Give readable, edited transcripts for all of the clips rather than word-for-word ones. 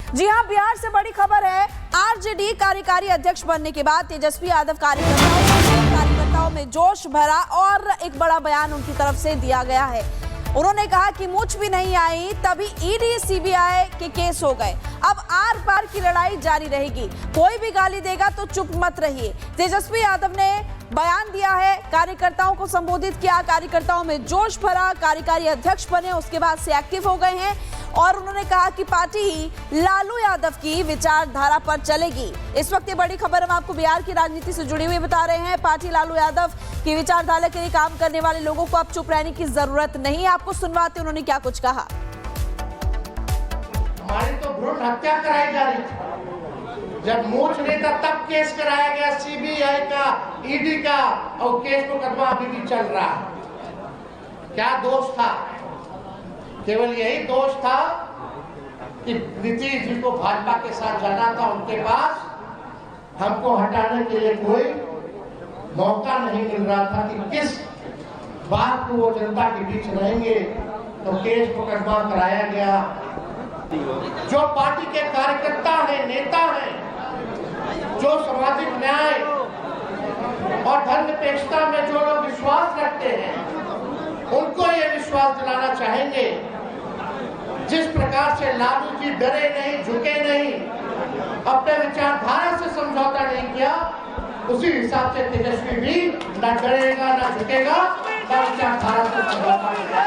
जी हां, बिहार से बड़ी खबर है। आरजेडी कार्यकारी अध्यक्ष बनने के बाद तेजस्वी यादव कार्यकर्ताओं में जोश भरा और एक बड़ा बयान उनकी तरफ से दिया गया है। उन्होंने कहा कि मुझ भी नहीं आई तभी ईडी सीबीआई के केस हो गए। अब आर पार की लड़ाई जारी रहेगी। कोई भी गाली देगा तो चुप मत रहिए। तेजस्वी यादव ने बयान दिया है, कार्यकर्ताओं को संबोधित किया, कार्यकर्ताओं में जोश भरा, कार्यकारी अध्यक्ष बने, उसके बाद से एक्टिव हो गए हैं और उन्होंने कहा कि पार्टी ही लालू यादव की विचारधारा पर चलेगी। इस वक्त ये बड़ी खबर हम आपको बिहार की राजनीति से जुड़ी हुई बता रहे हैं। पार्टी लालू यादव की विचारधारा के लिए काम करने वाले लोगों को अब चुप रहने की जरूरत नहीं। आपको सुनवाते उन्होंने क्या कुछ कहा। हमारी तो भ्रूण हत्या कराई जा रही थी, जब मूछ नहीं था तब केस कराया गया सीबीआई का, ईडी का, और केस मुकदमा अभी भी चल रहा है। क्या दोष था? केवल यही दोष था कि नीतीश जी को भाजपा के साथ जाना था, उनके पास हमको हटाने के लिए कोई मौका नहीं मिल रहा था कि किस बात को वो जनता के बीच रहेंगे, तो केस मुकदमा कराया गया। जो पार्टी के कार्यकर्ता हैं, नेता हैं, जो सामाजिक न्याय और धर्मनिरपेक्षता में जो लोग विश्वास रखते हैं, उनको ये विश्वास दिलाना चाहेंगे, जिस प्रकार से लालू जी डरे नहीं, झुके नहीं, अपने विचारधारा से समझौता नहीं किया, उसी हिसाब से तेजस्वी भी न डरेगा, न झुकेगा, न विचारधारा से समझौता करेगा।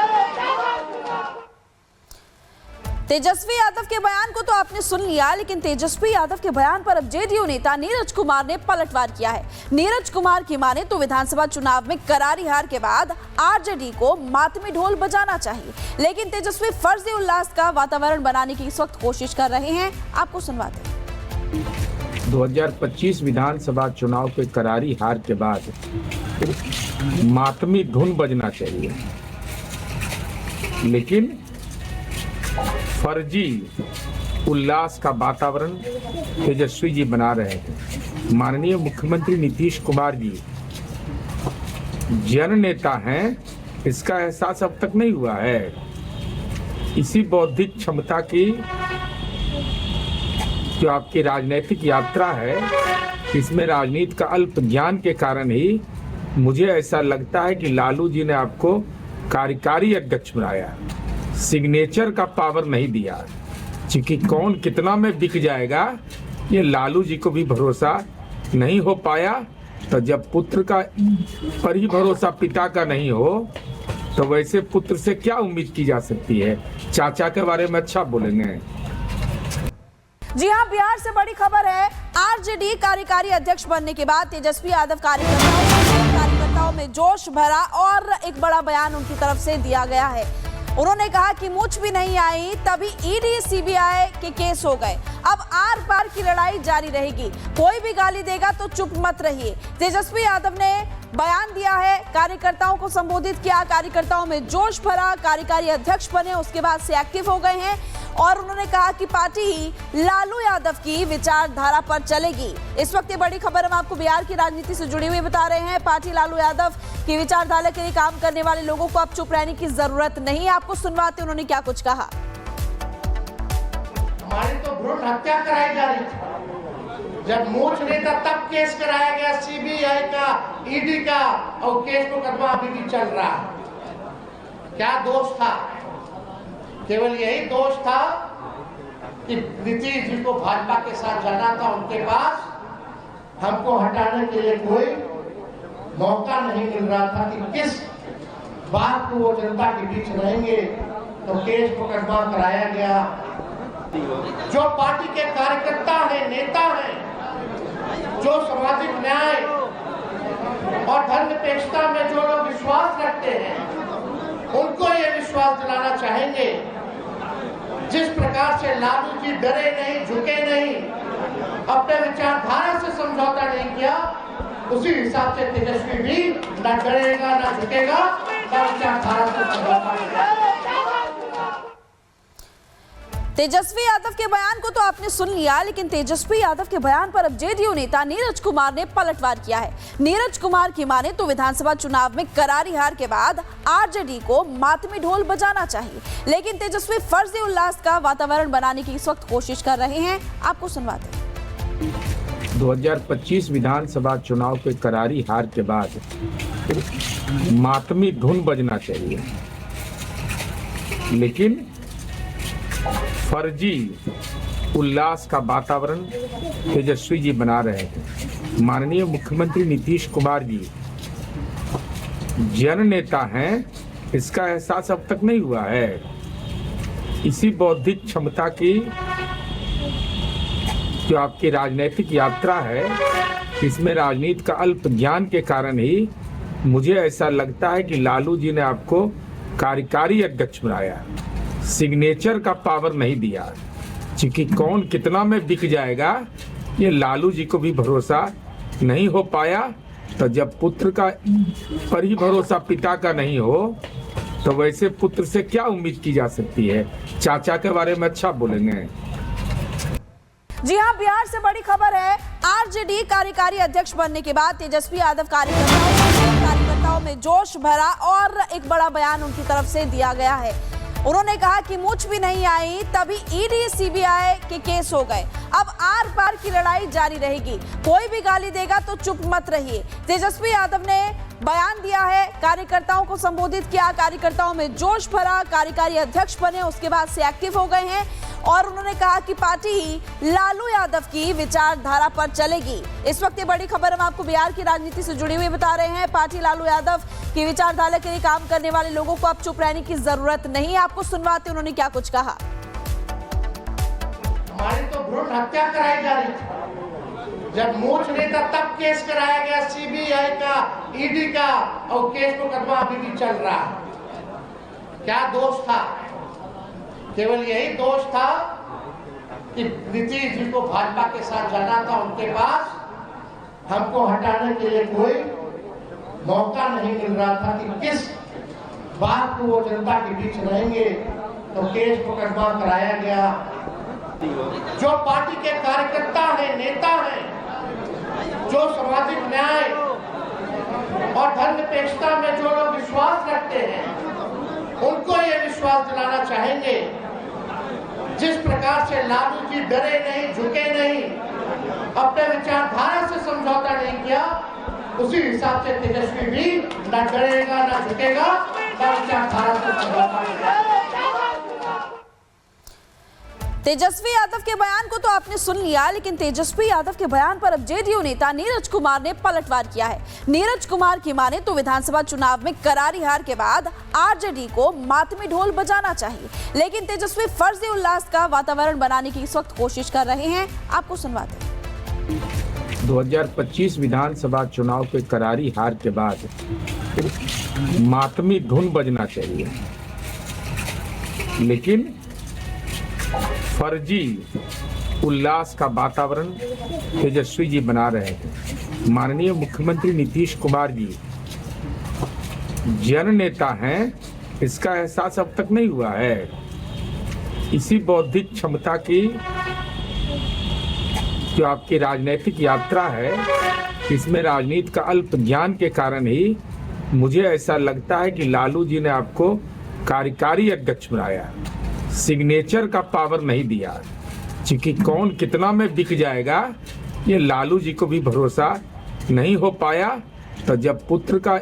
तेजस्वी यादव के बयान को तो आपने सुन लिया, लेकिन तेजस्वी यादव के बयान पर अब जेडीयू नेता नीरज कुमार ने पलटवार किया है। नीरज कुमार की माने तो विधानसभा चुनाव में करारी हार के बाद आरजेडी को मातमी ढोल बजाना चाहिए, लेकिन तेजस्वी फर्जी उल्लास का वातावरण बनाने की इस वक्त कोशिश कर रहे हैं। आपको सुनवाते हैं। 2025 विधानसभा चुनाव के करारी हार के बाद मातमी धुन बजना चाहिए, लेकिन फर्जी उल्लास का वातावरण तेजस्वी जी बना रहे हैं। माननीय मुख्यमंत्री नीतीश कुमार जी जन नेता हैं, इसका एहसास अब तक नहीं हुआ है। इसी बौद्धिक क्षमता की जो आपकी राजनीतिक यात्रा है, इसमें राजनीति का अल्प ज्ञान के कारण ही मुझे ऐसा लगता है कि लालू जी ने आपको कार्यकारी अध्यक्ष बनाया, सिग्नेचर का पावर नहीं दिया। क्योंकि कौन कितना में बिक जाएगा ये लालू जी को भी भरोसा नहीं हो पाया। तो जब पुत्र का पर ही भरोसा पिता का नहीं हो, तो वैसे पुत्र से क्या उम्मीद की जा सकती है। चाचा के बारे में अच्छा बोलेंगे। जी हां, बिहार से बड़ी खबर है। आरजेडी कार्यकारी अध्यक्ष बनने के बाद तेजस्वी यादव कार्यकर्ताओं में जोश भरा और एक बड़ा बयान उनकी तरफ से दिया गया है। उन्होंने कहा कि मुझ भी नहीं आई तभी ईडी सीबीआई के केस हो गए। अब आर पार की लड़ाई जारी रहेगी। कोई भी गाली देगा तो चुप मत रहिए। तेजस्वी यादव ने बयान दिया है, कार्यकर्ताओं को संबोधित किया, कार्यकर्ताओं में जोश भरा, कार्यकारी अध्यक्ष बने, उसके बाद से एक्टिव हो गए हैं और उन्होंने कहा कि पार्टी ही लालू यादव की विचारधारा पर चलेगी। इस वक्त ये बड़ी खबर हम आपको बिहार की राजनीति से जुड़ी हुई बता रहे हैं। पार्टी लालू यादव की विचारधारा के लिए काम करने वाले लोगों को अब चुप रहने की जरूरत नहीं। आपको सुनवाते उन्होंने क्या कुछ कहा। हमारी तो भ्रूण हत्या कराई जा रही थी, जब मूछ नहीं था तब केस कराया गया सीबीआई का, ईडी का, और केस मुकदमा अभी भी चल रहा है। क्या दोष था? केवल यही दोष था कि नीतीश जी को भाजपा के साथ जाना था, उनके पास हमको हटाने के लिए कोई मौका नहीं मिल रहा था कि किस बात को वो जनता के बीच रहेंगे, तो केस मुकदमा कराया गया। जो पार्टी के कार्यकर्ता हैं, नेता हैं, जो सामाजिक न्याय और धर्मनिरपेक्षता में जो लोग विश्वास रखते हैं, उनको ये विश्वास दिलाना चाहेंगे, जिस प्रकार से लालू जी डरे नहीं, झुके नहीं, अपने विचारधारा से समझौता नहीं किया, उसी हिसाब से तेजस्वी भी न डरेगा, न झुकेगा, न विचारधारा से समझौता करेगा। तेजस्वी यादव के बयान को तो आपने सुन लिया, लेकिन तेजस्वी यादव के बयान पर अब जेडीयू नेता नीरज कुमार ने पलटवार किया है। नीरज कुमार की माने तो विधानसभा चुनाव में करारी हार के बाद आरजेडी को मातमी ढोल बजाना चाहिए, लेकिन तेजस्वी फर्जी उल्लास का वातावरण बनाने की इस वक्त कोशिश कर रहे हैं। आपको सुनवाते हैं। 2025 विधानसभा चुनाव के करारी हार के बाद मातमी धुन बजना चाहिए, लेकिन फर्जी उल्लास का वातावरण तेजस्वी जी बना रहे हैं। माननीय मुख्यमंत्री नीतीश कुमार जी जन नेता हैं, इसका एहसास अब तक नहीं हुआ है। इसी बौद्धिक क्षमता की जो आपकी राजनीतिक यात्रा है, इसमें राजनीति का अल्प ज्ञान के कारण ही मुझे ऐसा लगता है कि लालू जी ने आपको कार्यकारी अध्यक्ष बनाया, सिग्नेचर का पावर नहीं दिया। क्योंकि कौन कितना में बिक जाएगा ये लालू जी को भी भरोसा नहीं हो पाया। तो जब पुत्र का पर ही भरोसा पिता का नहीं हो, तो वैसे पुत्र से क्या उम्मीद की जा सकती है। चाचा के बारे में अच्छा बोलेंगे। जी हां, बिहार से बड़ी खबर है। आरजेडी कार्यकारी अध्यक्ष बनने के बाद तेजस्वी यादव कार्यकर्ताओं में जोश भरा और एक बड़ा बयान उनकी तरफ से दिया गया है। उन्होंने कहा कि मूछ भी नहीं आई तभी ईडी सीबीआई के केस हो गए। अब आर पार की लड़ाई जारी रहेगी, कोई भी गाली देगा तो चुप मत रहिए। तेजस्वी यादव ने बयान दिया है, कार्यकर्ताओं को संबोधित किया, कार्यकर्ताओं में जोश भरा, कार्यकारी अध्यक्ष बने, उसके बाद से एक्टिव हो गए हैं और उन्होंने कहा कि पार्टी ही लालू यादव की विचारधारा पर चलेगी। इस वक्त ये बड़ी खबर हम आपको बिहार की राजनीति से जुड़ी हुई बता रहे हैं। पार्टी लालू यादव की विचारधारा के लिए काम करने वाले लोगों को अब चुप रहने की जरूरत नहीं। आपको सुनवाते उन्होंने क्या कुछ कहा। हमारी तो भ्रूण हत्या कराई जा रही थी, जब मूछ नहीं था तब केस कराया गया सीबीआई का, ईडी का, और केस मुकदमा अभी भी चल रहा है। क्या दोष था? केवल यही दोष था कि नीतीश जी को भाजपा के साथ जाना था, उनके पास हमको हटाने के लिए कोई मौका नहीं मिल रहा था कि किस बात को वो जनता के बीच रहेंगे, तो केस मुकदमा कराया गया। जो पार्टी के कार्यकर्ता हैं, नेता हैं, जो सामाजिक न्याय और धर्मनिरपेक्षता में जो लोग विश्वास रखते हैं, उनको ये विश्वास दिलाना चाहेंगे, जिस प्रकार से लालू जी डरे नहीं, झुके नहीं, अपने विचारधारा से समझौता नहीं किया, उसी हिसाब से तेजस्वी भी न डरेगा, न झुकेगा, न विचारधारा से समझौता करेगा। तेजस्वी यादव के बयान को तो आपने सुन लिया, लेकिन तेजस्वी यादव के बयान पर अब जेडीयू नेता नीरज कुमार ने पलटवार किया है। नीरज कुमार की माने तो विधानसभा चुनाव में करारी हार के बाद आरजेडी को मातमी ढोल बजाना चाहिए, लेकिन तेजस्वी फर्जी उल्लास का वातावरण बनाने की इस वक्त कोशिश कर रहे हैं। आपको सुनवाते हैं। 2025 विधानसभा चुनाव के करारी हार के बाद मातमी धुन बजना चाहिए, लेकिन फर्जी उल्लास का वातावरण तेजस्वी जी बना रहे हैं। माननीय मुख्यमंत्री नीतीश कुमार जी जन नेता हैं, इसका एहसास अब तक नहीं हुआ है। इसी बौद्धिक क्षमता की जो आपकी राजनीतिक यात्रा है, इसमें राजनीति का अल्प ज्ञान के कारण ही मुझे ऐसा लगता है कि लालू जी ने आपको कार्यकारी अध्यक्ष बनाया, सिग्नेचर का पावर नहीं दिया। क्योंकि कौन कितना में बिक जाएगा ये लालू जी को भी भरोसा नहीं हो पाया। तो जब पुत्र का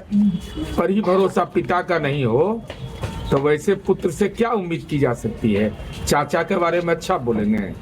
पर ही भरोसा पिता का नहीं हो, तो वैसे पुत्र से क्या उम्मीद की जा सकती है। चाचा के बारे में अच्छा बोलेंगे।